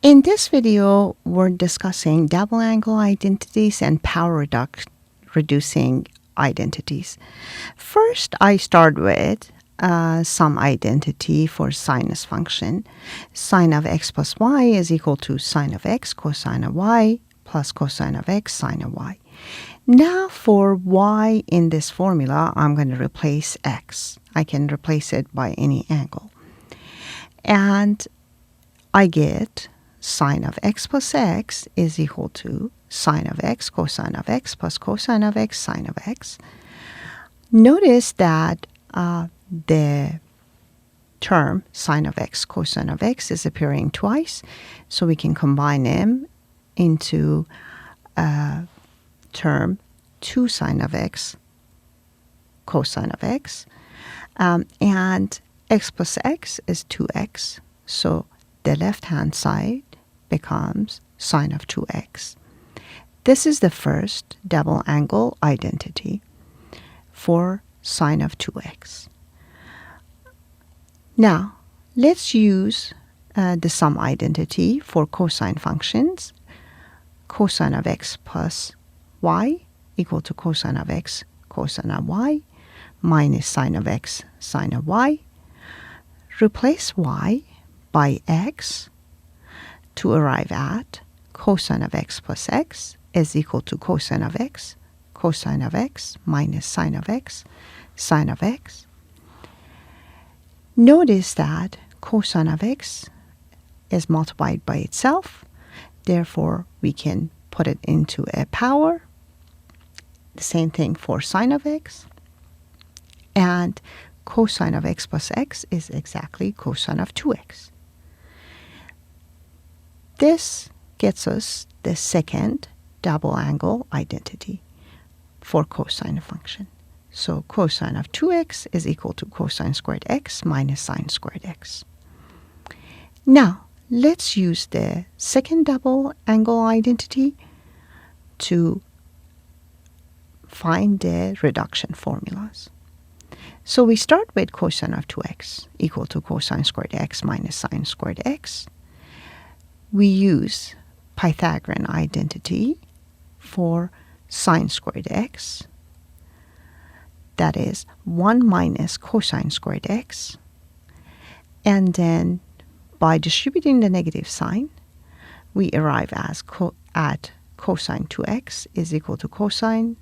In this video, we're discussing double angle identities and power reducing identities. First, I start with some identity for sinus function. Sine of x plus y is equal to sine of x cosine of y plus cosine of x sine of y. Now for y in this formula, I'm going to replace x. I can replace it by any angle. And I get sine of x plus x is equal to sine of x cosine of x plus cosine of x sine of x. Notice that the term sine of x cosine of x is appearing twice, so we can combine them into term 2 sine of x cosine of x, and x plus x is 2x, so the left-hand side becomes sine of 2x. This is the first double angle identity for sine of 2x. Now, let's use the sum identity for cosine functions. Cosine of x plus y equal to cosine of x cosine of y minus sine of x sine of y. Replace y by x to arrive at cosine of x plus x is equal to cosine of x minus sine of x sine of x. Notice that cosine of x is multiplied by itself. Therefore, we can put it into a power. The same thing for sine of x. And cosine of x plus x is exactly cosine of 2x. This gets us the second double angle identity for cosine function. So cosine of 2x is equal to cosine squared x minus sine squared x. Now, let's use the second double angle identity to find the reduction formulas. So we start with cosine of 2x equal to cosine squared x minus sine squared x. We use Pythagorean identity for sine squared x. That is 1 minus cosine squared x. And then by distributing the negative sign, we arrive at cosine 2x is equal to cosine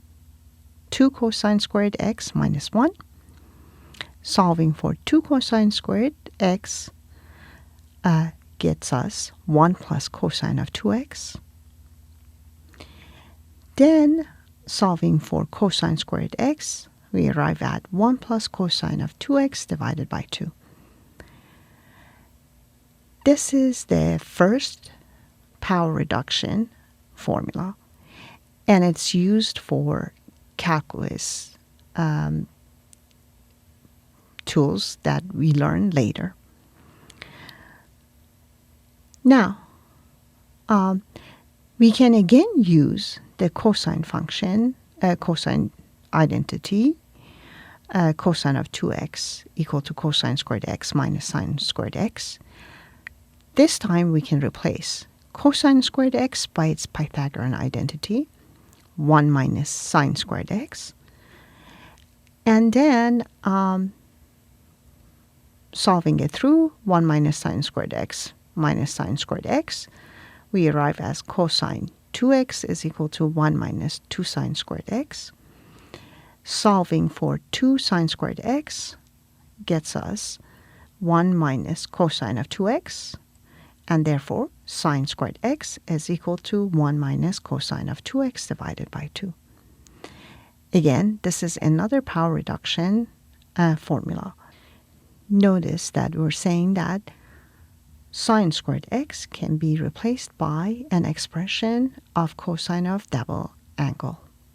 2 cosine squared x minus 1. Solving for 2 cosine squared x gets us 1 plus cosine of 2x. Then, solving for cosine squared x, we arrive at 1 plus cosine of 2x divided by 2. This is the first power reduction formula, and it's used for calculus tools that we learn later. Now, we can again use the cosine function, cosine identity, cosine of 2x equal to cosine squared x minus sine squared x. This time we can replace cosine squared x by its Pythagorean identity, 1 minus sine squared x. And then solving it through 1 minus sine squared x minus sine squared x, we arrive as cosine 2x is equal to 1 minus 2 sine squared x. Solving for 2 sine squared x gets us 1 minus cosine of 2x, and therefore sine squared x is equal to 1 minus cosine of 2x divided by 2. Again, this is another power reduction formula. Notice that we're saying that sine squared x can be replaced by an expression of cosine of double angle.